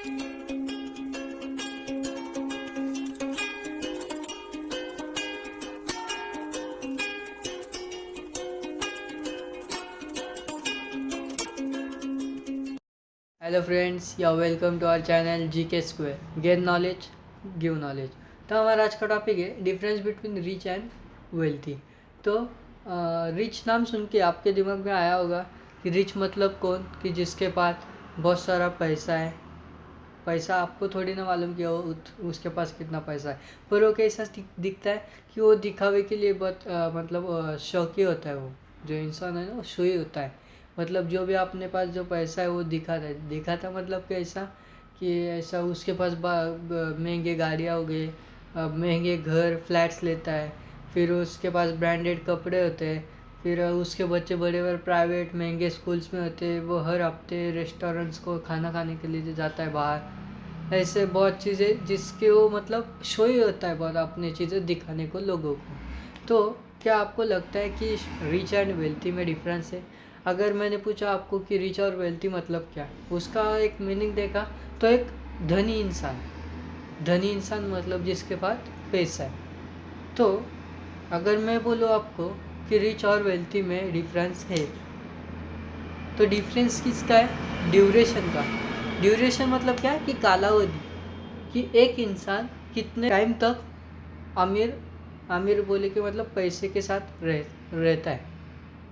Hello friends, या welcome to our channel GK square, gain knowledge give knowledge. तो हमारा आज का टॉपिक है difference between rich and wealthy. तो रिच नाम सुन के आपके दिमाग में आया होगा कि रिच मतलब कौन, कि जिसके पास बहुत सारा पैसा है। पैसा आपको थोड़ी ना मालूम कि उसके पास कितना पैसा है, पर वो कैसा दिखता है कि वो दिखावे के लिए बहुत शौकी होता है। वो जो इंसान है ना, वो शोई होता है। मतलब जो भी अपने पास जो पैसा है वो दिखाता मतलब कैसा कि ऐसा उसके पास महंगे गाड़ियाँ हो गए, महंगे घर फ्लैट्स लेता है। फिर उसके पास ब्रांडेड कपड़े होते हैं। फिर उसके बच्चे बड़े बड़े प्राइवेट महंगे स्कूल्स में होते हैं। वो हर हफ्ते रेस्टोरेंट्स को खाना खाने के लिए जाता है बाहर। ऐसे बहुत चीज़ें जिसके वो मतलब शो ही होता है बहुत अपनी चीज़ें दिखाने को लोगों को। तो क्या आपको लगता है कि रिच एंड वेल्थी में डिफरेंस है? अगर मैंने पूछा आपको कि रिच और वेल्थी मतलब क्या, उसका एक मीनिंग देखा तो एक धनी इंसान मतलब जिसके पास पैसा है। तो अगर मैं बोलूँ आपको कि रिच और वेल्थी में डिफरेंस है, तो डिफरेंस किसका है? ड्यूरेशन का। ड्यूरेशन मतलब क्या है कि कालावधि, कि एक इंसान कितने टाइम तक अमीर अमीर बोले कि मतलब पैसे के साथ रहता है,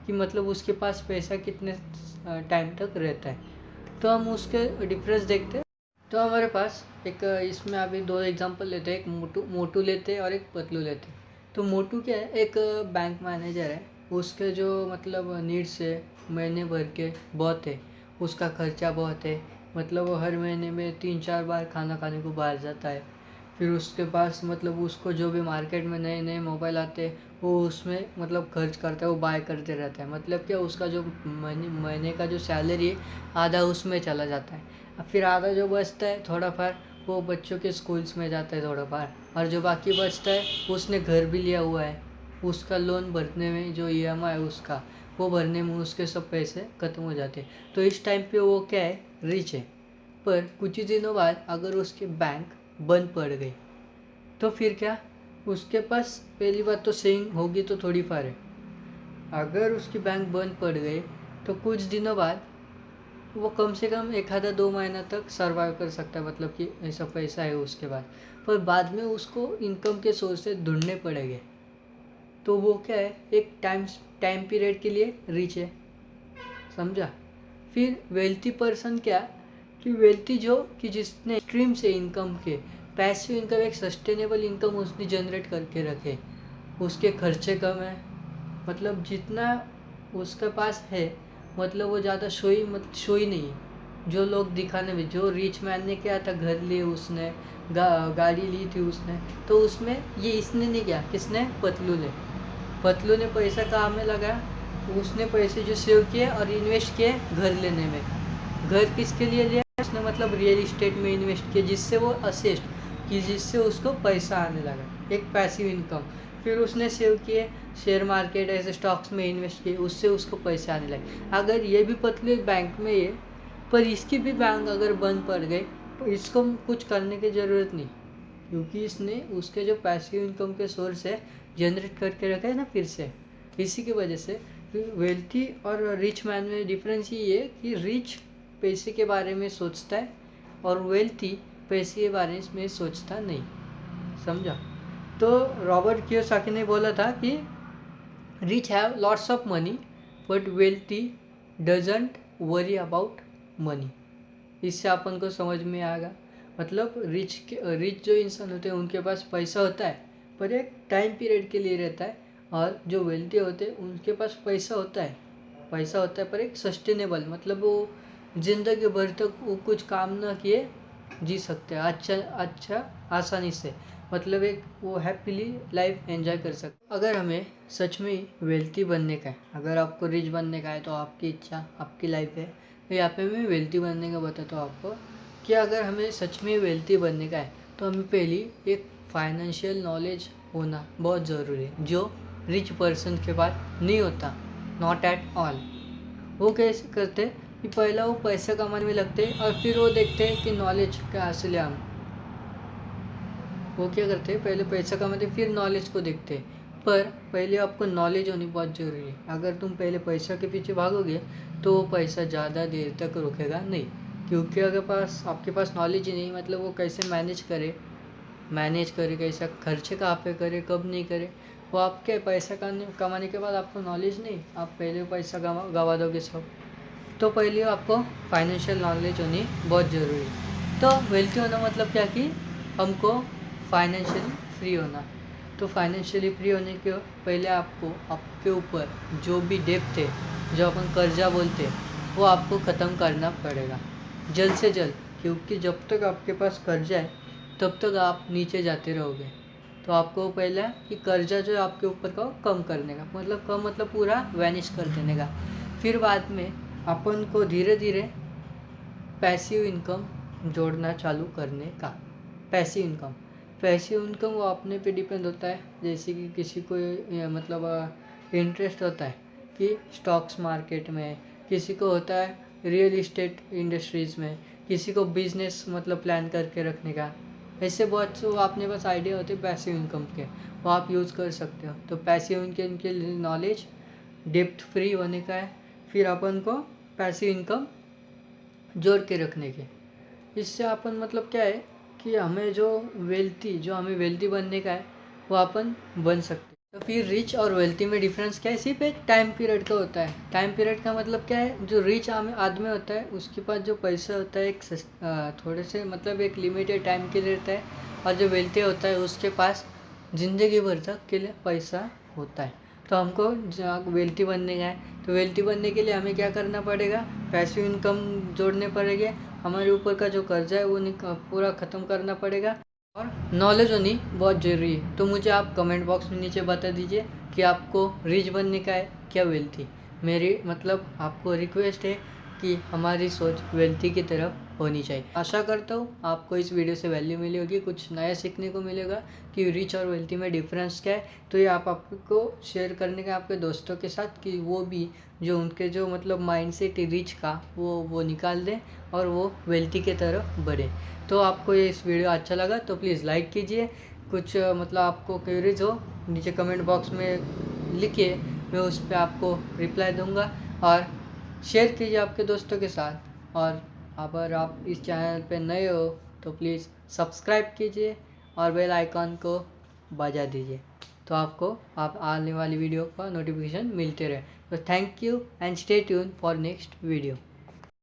कि मतलब उसके पास पैसा कितने टाइम तक रहता है। तो हम उसके डिफरेंस देखते हैं। तो हमारे पास एक इसमें अभी दो एग्जांपल लेते हैं, एक मोटू लेते हैं और एक पतलू लेते हैं। तो मोटू क्या है, एक बैंक मैनेजर है। उसके जो मतलब नीड्स है महीने भर के बहुत है, उसका खर्चा बहुत है। मतलब वो हर महीने में 3-4 बार खाना खाने को बाहर जाता है। फिर उसके पास मतलब उसको जो भी मार्केट में नए नए मोबाइल आते हैं वो उसमें मतलब खर्च करता है, वो बाय करते रहता है। मतलब क्या, उसका जो महीने का जो सैलरी है आधा उसमें चला जाता है। अब फिर आधा जो बचता है थोड़ा फार वो बच्चों के स्कूल्स में जाता है थोड़ा फार, और जो बाकी बचता है उसने घर भी लिया हुआ है। उसका लोन भरने में जो ईएमआई है उसका, वो भरने में उसके सब पैसे ख़त्म हो जाते हैं। तो इस टाइम पे वो क्या है, रिच है। पर कुछ ही दिनों बाद अगर उसके बैंक बंद पड़ गई तो फिर क्या, उसके पास पहली बात तो सेविंग होगी तो थोड़ी फार है। अगर उसकी बैंक बंद पड़ गई तो कुछ दिनों बाद वो कम से कम 1 आधा 2 महीना तक सर्वाइव कर सकता है, मतलब कि ऐसा पैसा है उसके बाद। पर बाद में उसको इनकम के सोर्सेज ढूंढने पड़ेंगे। तो वो क्या है, एक टाइम पीरियड के लिए रिच है, समझा। फिर वेल्थी पर्सन क्या, कि वेल्थी जो कि जिसने स्ट्रीम से इनकम के पैसिव इनकम, एक सस्टेनेबल इनकम उसने जनरेट करके रखे। उसके खर्चे कम है, मतलब जितना उसके पास है, मतलब वो ज़्यादा शोई नहीं है। जो लोग दिखाने में, जो रिच मैन ने क्या था, घर लिए उसने, गाड़ी ली थी उसने, तो उसमें ये इसने नहीं किया, किसने, पतलू ने पैसा कहाँ में लगाया, उसने पैसे जो सेव किए और इन्वेस्ट किए घर लेने में। घर किसके लिए लिया उसने, मतलब रियल इस्टेट में इन्वेस्ट किया, जिससे वो असेस्ट कि जिससे उसको पैसा आने लगा, एक पैसिव इनकम। फिर उसने सेव किए, शेयर मार्केट ऐसे स्टॉक्स में इन्वेस्ट किए, उससे उसको पैसे आने लगे। अगर ये भी पतले बैंक में है, पर इसकी भी बैंक अगर बंद पड़ गई तो इसको कुछ करने की ज़रूरत नहीं, क्योंकि इसने उसके जो पैसिव इनकम के सोर्स है जनरेट करके रखा है ना फिर से। इसी की वजह से वेल्थी और रिच मैन में डिफरेंस ये है कि रिच पैसे के बारे में सोचता है और वेल्थी पैसे के बारे में सोचता नहीं, समझा। तो रॉबर्ट कियोसाकी ने बोला था कि rich have lots of money but wealthy doesn't worry about money. इससे अपन को समझ में आएगा, मतलब रिच जो इंसान होते हैं उनके पास पैसा होता है पर एक टाइम पीरियड के लिए रहता है, और जो वेल्थी होते हैं उनके पास पैसा होता है पर एक सस्टेनेबल, मतलब वो ज़िंदगी भर तक वो कुछ काम ना किए जी सकते हैं अच्छा अच्छा आसानी से, मतलब एक वो हैप्पीली लाइफ एंजॉय कर सकते। अगर हमें सच में वेल्थी बनने का है, अगर आपको रिच बनने का है तो आपकी इच्छा, आपकी लाइफ है। तो यहाँ पे मैं वेल्थी बनने का बताता हूँ आपको, कि अगर हमें सच में वेल्थी बनने का है तो हमें पहली एक फाइनेंशियल नॉलेज होना बहुत ज़रूरी है, जो रिच पर्सन के पास नहीं होता, नॉट एट ऑल। वो कैसे करते, कि पहला वो पैसा कमाने में लगते हैं और फिर वो देखते हैं कि नॉलेज क्या हासिल है हम। वो क्या करते हैं, पहले पैसा कमाते फिर नॉलेज को देखते हैं। पर पहले आपको नॉलेज होनी बहुत ज़रूरी है। अगर तुम पहले पैसा के पीछे भागोगे तो वो पैसा ज़्यादा देर तक रुकेगा नहीं, क्योंकि अगर आपके पास नॉलेज ही नहीं, मतलब वो कैसे मैनेज करे, कैसा खर्चे कहाँ पे करे, कब नहीं करे। वो आपके पैसा कमाने के बाद आपको नॉलेज नहीं, आप पहले पैसा गवा दोगे सब। तो पहले आपको फाइनेंशियल नॉलेज होनी बहुत ज़रूरी है। तो वेल्थी होना मतलब क्या कि हमको फाइनेंशियली फ्री होना। तो फाइनेंशियली फ्री होने के पहले आपको आपके ऊपर जो भी डेब्ट है, जो अपन कर्जा बोलते हैं, वो आपको ख़त्म करना पड़ेगा जल्द से जल्द, क्योंकि जब तक आपके पास कर्जा है तब तक आप नीचे जाते रहोगे। तो आपको पहला कि कर्जा जो है आपके ऊपर का कम करने का, मतलब कम मतलब पूरा वैनिश कर देने का। फिर बाद में अपन को धीरे धीरे पैसिव इनकम जोड़ना चालू करने का। पैसिव इनकम वो अपने पे डिपेंड होता है। जैसे कि किसी को मतलब इंटरेस्ट होता है कि स्टॉक्स मार्केट में, किसी को होता है रियल इस्टेट इंडस्ट्रीज़ में, किसी को बिजनेस मतलब प्लान करके रखने का। ऐसे बहुत से वो अपने पास आइडिया होते हैं पैसिव इनकम के, वो आप यूज़ कर सकते हो। तो पैसिव इनकम के लिए नॉलेज डेप्थ फ्री होने का है। फिर अपन को पैसिव इनकम जोड़ के रखने के, इससे अपन मतलब क्या है कि हमें वेल्थी बनने का है वो अपन बन सकते हैं। तो फिर रिच और वेल्थी में डिफरेंस क्या है, सिर्फ एक टाइम पीरियड का होता है। टाइम पीरियड का मतलब क्या है, जो रिच आदमी होता है उसके पास जो पैसा होता है एक थोड़े से मतलब एक लिमिटेड टाइम के लिए रहता है, और जो वेल्थी होता है उसके पास ज़िंदगी भर तक के लिए पैसा होता है। तो हमको वेल्थी बनने का है, तो वेल्थी बनने के लिए हमें क्या करना पड़ेगा, पैसिव इनकम जोड़ने पड़ेंगे, हमारे ऊपर का जो कर्जा है वो पूरा ख़त्म करना पड़ेगा, और नॉलेज होनी बहुत ज़रूरी है। तो मुझे आप कमेंट बॉक्स में नीचे बता दीजिए कि आपको रिच बनने का है क्या वेल्थी। मेरी मतलब आपको रिक्वेस्ट है कि हमारी सोच वेल्थी की तरफ होनी चाहिए। आशा करता हूँ आपको इस वीडियो से वैल्यू मिली होगी, कुछ नया सीखने को मिलेगा कि रिच और वेल्थी में डिफरेंस क्या है। तो ये आपको शेयर करने का आपके दोस्तों के साथ, कि वो भी जो उनके जो मतलब माइंडसेट है रिच का वो निकाल दें और वो वेल्थी के तरफ बढ़े। तो आपको ये इस वीडियो अच्छा लगा तो प्लीज़ लाइक कीजिए। कुछ मतलब आपको क्वेरीज हो नीचे कमेंट बॉक्स में लिखिए, मैं उस पर आपको रिप्लाई दूंगा। और शेयर कीजिए आपके दोस्तों के साथ। और अगर आप इस चैनल पे नए हो तो प्लीज़ सब्सक्राइब कीजिए और बेल आइकॉन को बजा दीजिए, तो आपको आने वाली वीडियो का नोटिफिकेशन मिलते रहे। तो thank you and stay tune for next video.